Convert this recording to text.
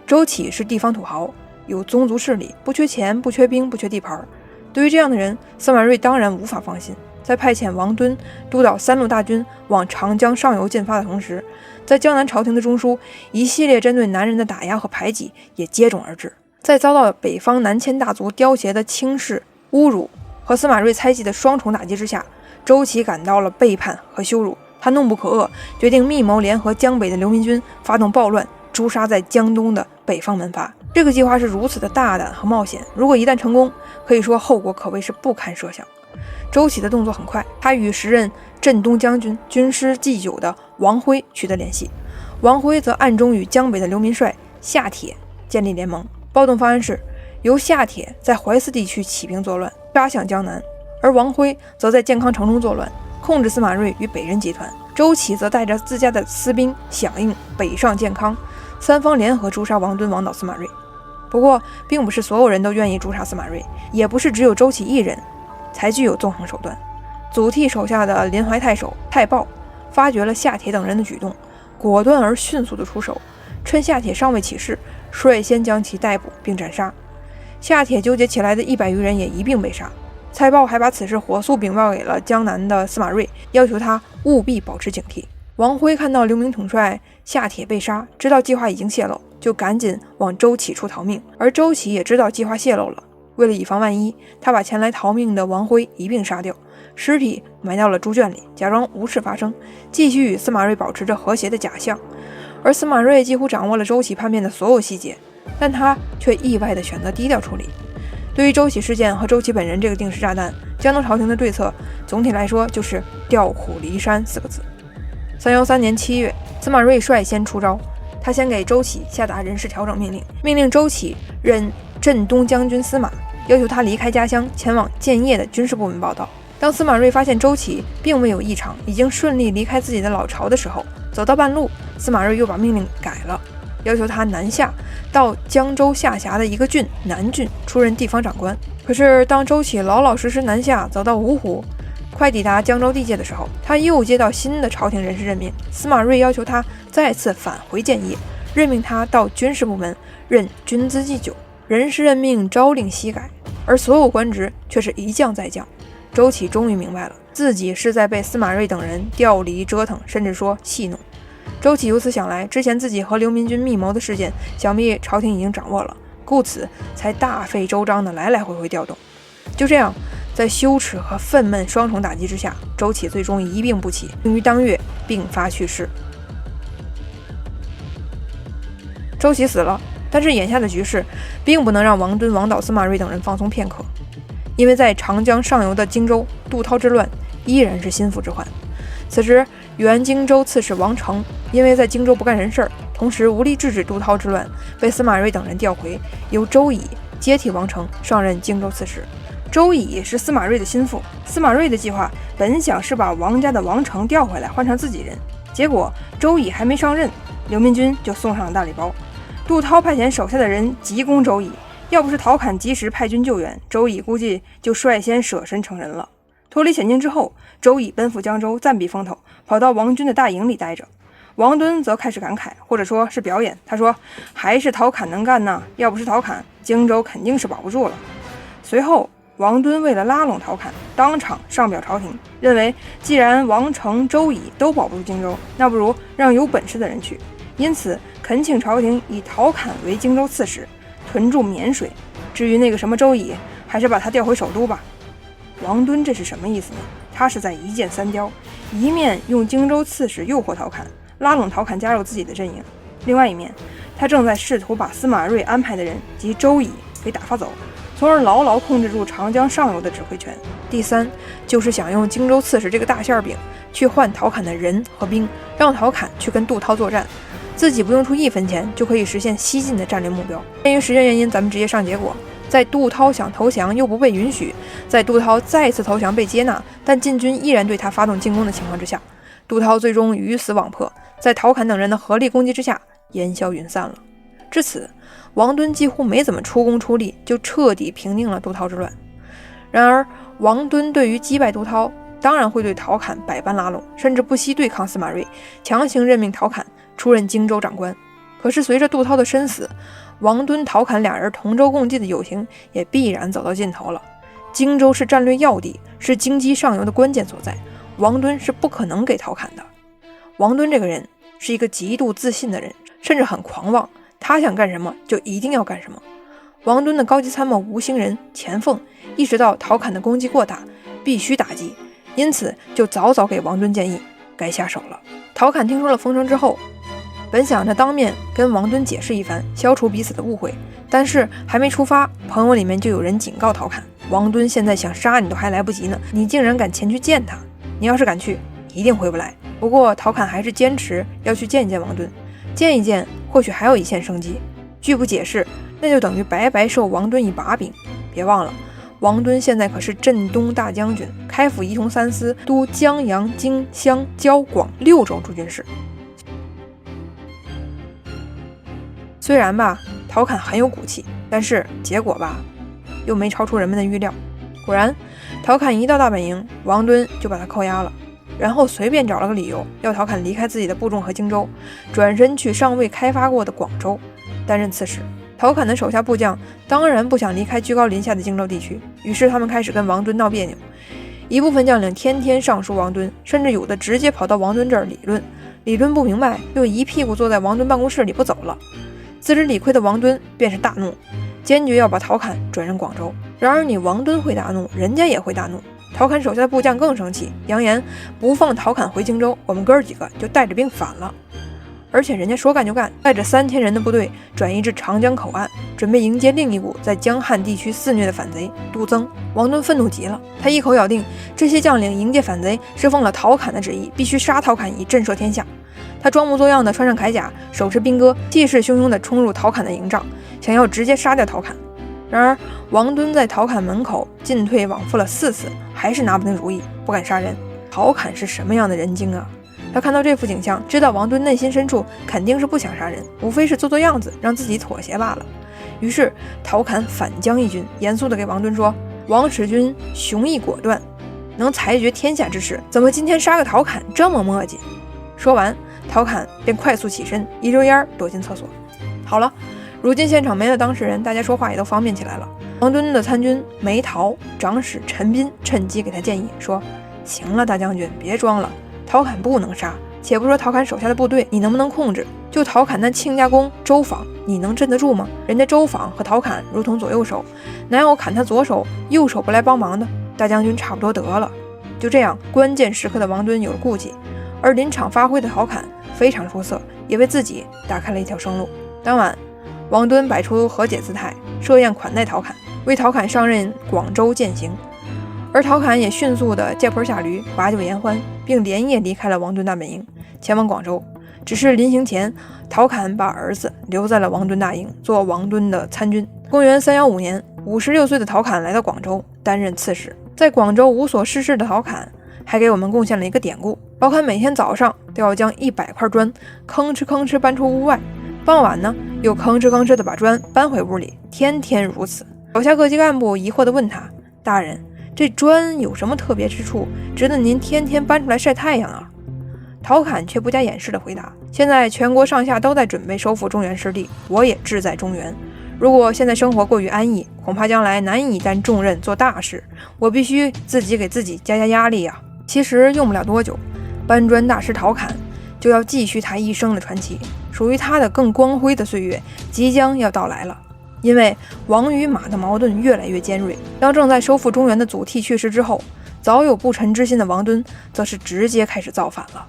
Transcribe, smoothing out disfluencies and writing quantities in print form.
周启是地方土豪，有宗族势力，不缺钱，不缺兵，不缺地盘。对于这样的人，司马睿当然无法放心。在派遣王敦督导3路大军往长江上游进发的同时，在江南朝廷的中枢，一系列针对男人的打压和排挤也接踵而至。在遭到北方南迁大族刁邪的轻视、侮辱和司马睿猜忌的双重打击之下，周启感到了背叛和羞辱。他怒不可遏，决定密谋联合江北的流民军，发动暴乱，诛杀在江东的北方门阀。这个计划是如此的大胆和冒险，如果一旦成功，可以说后果可谓是不堪设想。周启的动作很快，他与时任镇东将军、军师祭酒的王辉取得联系，王辉则暗中与江北的流民帅夏铁建立联盟。暴动方案是由夏铁在淮泗地区起兵作乱，杀向江南，而王辉则在建康城中作乱，控制司马睿与北人集团。周启则带着自家的私兵响应，北上建康，三方联合诛杀王敦，王导司马睿。不过，并不是所有人都愿意诛杀司马睿，也不是只有周启一人才具有纵横手段。祖逖手下的临淮太守太豹发觉了夏铁等人的举动，果断而迅速地出手，趁夏铁尚未起事，率先将其逮捕并斩杀。夏铁纠结起来的100余人也一并被杀。蔡豹还把此事火速禀报给了江南的司马睿，要求他务必保持警惕。王辉看到流民统帅夏铁被杀，知道计划已经泄露，就赶紧往周启处逃命。而周启也知道计划泄露了，为了以防万一，他把前来逃命的王辉一并杀掉，尸体埋到了猪圈里，假装无事发生，继续与司马睿保持着和谐的假象。而司马睿几乎掌握了周启叛变的所有细节，但他却意外地选择低调处理。对于周启事件和周启本人这个定时炸弹，江东朝廷的对策总体来说就是调虎离山4个字。313年7月，司马睿率先出招，他先给周启下达人事调整命令，命令周启任镇东将军司马，要求他离开家乡，前往建业的军事部门报道。当司马睿发现周启并未有异常，已经顺利离开自己的老巢的时候，走到半路，司马睿又把命令改了，要求他南下到江州下辖的一个郡南郡出任地方长官。可是当周启老老实实南下，走到芜湖，快抵达江州地界的时候，他又接到新的朝廷人事任命，司马睿要求他再次返回建业，任命他到军事部门任军资祭酒。人事任命朝令夕改，而所有官职却是一降再降。周启终于明白了，自己是在被司马睿等人调离折腾，甚至说戏弄。周启由此想来，之前自己和流民军密谋的事件，想必朝廷已经掌握了，故此才大费周章的来来回回调动。就这样，在羞耻和愤懑双重打击之下，周启最终一病不起，并于当月病发去世。周启死了，但是眼下的局势并不能让王敦、王导、司马睿等人放松片刻，因为在长江上游的荆州，杜涛之乱依然是心腹之患。此时，原荆州刺史王成因为在荆州不干人事，同时无力制止杜涛之乱，被司马睿等人调回，由周乙接替王成上任荆州刺史。周乙是司马睿的心腹，司马睿的计划本想是把王家的王成调回来换成自己人，结果周乙还没上任，流民军就送上了大礼包。杜涛派遣手下的人急攻周乙，要不是陶侃及时派军救援，周乙估计就率先舍身成仁了。脱离险境之后，周乙奔赴江州，暂避风头，跑到王军的大营里待着。王敦则开始感慨，或者说是表演，他说还是陶侃能干呢，要不是陶侃，荆州肯定是保不住了。随后王敦为了拉拢陶侃，当场上表朝廷，认为既然王成、周乙都保不住荆州，那不如让有本事的人去，因此恳请朝廷以陶侃为荆州刺史，屯驻沔水。至于那个什么周乙，还是把他调回首都吧。王敦这是什么意思呢？他是在一箭三雕，一面用荆州刺史诱惑陶侃，拉拢陶侃加入自己的阵营，另外一面他正在试图把司马睿安排的人及周乙给打发走，从而牢牢控制住长江上游的指挥权。第三，就是想用荆州刺史这个大馅饼去换陶侃的人和兵，让陶侃去跟杜涛作战，自己不用出1分钱就可以实现西进的战略目标。鉴于时间原因，咱们直接上结果。在杜涛想投降又不被允许，在杜涛再次投降被接纳，但晋军依然对他发动进攻的情况之下，杜涛最终鱼死网破，在陶侃等人的合力攻击之下烟消云散了。至此，王敦几乎没怎么出工出力，就彻底平定了杜涛之乱。然而，王敦对于击败杜涛，当然会对陶侃百般拉拢，甚至不惜对抗司马睿，强行任命陶侃出任荆州长官。可可是随着杜涛的身死，王敦、陶侃俩人同舟共济的友情也必然走到尽头了。荆州是战略要地，是经济上游的关键所在，王敦是不可能给陶侃的。王敦这个人是一个极度自信的人，甚至很狂妄，他想干什么就一定要干什么。王敦的高级参谋吴兴仁、钱凤意识到陶侃的攻击过大，必须打击，因此就早早给王敦建议该下手了。陶侃听说了风声之后，本想着当面跟王敦解释一番，消除彼此的误会，但是还没出发，朋友里面就有人警告陶侃，王敦现在想杀你都还来不及呢，你竟然敢前去见他，你要是敢去一定回不来。不过陶侃还是坚持要去见一见王敦，见一见或许还有一线生机，拒不解释那就等于白白受王敦一把柄。别忘了，王敦现在可是镇东大将军，开府仪同三司，督江阳、荆、襄、交、广6州诸军事。虽然吧，陶侃很有骨气，但是结果吧，又没超出人们的预料。果然，陶侃一到大本营，王敦就把他扣押了，然后随便找了个理由，要陶侃离开自己的部众和荆州，转身去尚未开发过的广州担任刺史。陶侃的手下部将当然不想离开居高临下的荆州地区，于是他们开始跟王敦闹别扭。一部分将领天天上书王敦，甚至有的直接跑到王敦这儿理论不明白，又一屁股坐在王敦办公室里不走了。自知理亏的王敦便是大怒，坚决要把陶侃转任广州。然而你王敦会大怒，人家也会大怒。陶侃手下的部将更生气，扬言不放陶侃回荆州，我们哥几个就带着兵反了。而且人家说干就干，带着3000人的部队转移至长江口岸，准备迎接另一股在江汉地区肆虐的反贼杜曾。王敦愤怒极了，他一口咬定这些将领迎接反贼是奉了陶侃的旨意，必须杀陶侃以震慑天下。他装模作样的穿上铠甲，手持兵戈，气势汹汹地冲入陶侃的营帐，想要直接杀掉陶侃。然而王敦在陶侃门口进退往复了4次，还是拿不定主意，不敢杀人。陶侃是什么样的人精啊？他看到这幅景象，知道王敦内心深处肯定是不想杀人，无非是做做样子，让自己妥协罢了。于是陶侃反将一军，严肃地给王敦说：王使君雄毅果断，能裁决天下之事，怎么今天杀个陶侃这么磨叽？说完，陶侃便快速起身，一溜烟躲进厕所。好了，如今现场没了当事人，大家说话也都方便起来了。王敦的参军梅陶长史陈斌趁机给他建议说：行了，大将军别装了，陶侃不能杀，且不说陶侃手下的部队你能不能控制，就陶侃那亲家公周访，你能镇得住吗？人家周访和陶侃如同左右手，哪有砍他左手右手不来帮忙的？大将军差不多得了。就这样，关键时刻的王敦有了顾忌，而临场发挥的陶侃非常出色，也为自己打开了一条生路。当晚，王敦摆出和解姿态，设宴款待陶侃，为陶侃上任广州践行。而陶侃也迅速地借坡下驴，把酒言欢，并连夜离开了王敦大本营，前往广州。只是临行前，陶侃把儿子留在了王敦大营，做王敦的参军。公元315年，56岁的陶侃来到广州担任刺史。在广州无所事事的陶侃还给我们贡献了一个典故：陶侃每天早上都要将100块砖吭哧吭哧搬出屋外，傍晚呢又吭哧吭哧地把砖搬回屋里，天天如此。手下各级干部疑惑地问他：大人，这砖有什么特别之处，值得您天天搬出来晒太阳啊？陶侃却不加掩饰地回答：现在全国上下都在准备收复中原失地，我也志在中原。如果现在生活过于安逸，恐怕将来难以担重任做大事，我必须自己给自己加压力啊。其实用不了多久，搬砖大师陶侃就要继续他一生的传奇，属于他的更光辉的岁月即将要到来了。因为王与马的矛盾越来越尖锐，当正在收复中原的祖逖去世之后，早有不臣之心的王敦则是直接开始造反了。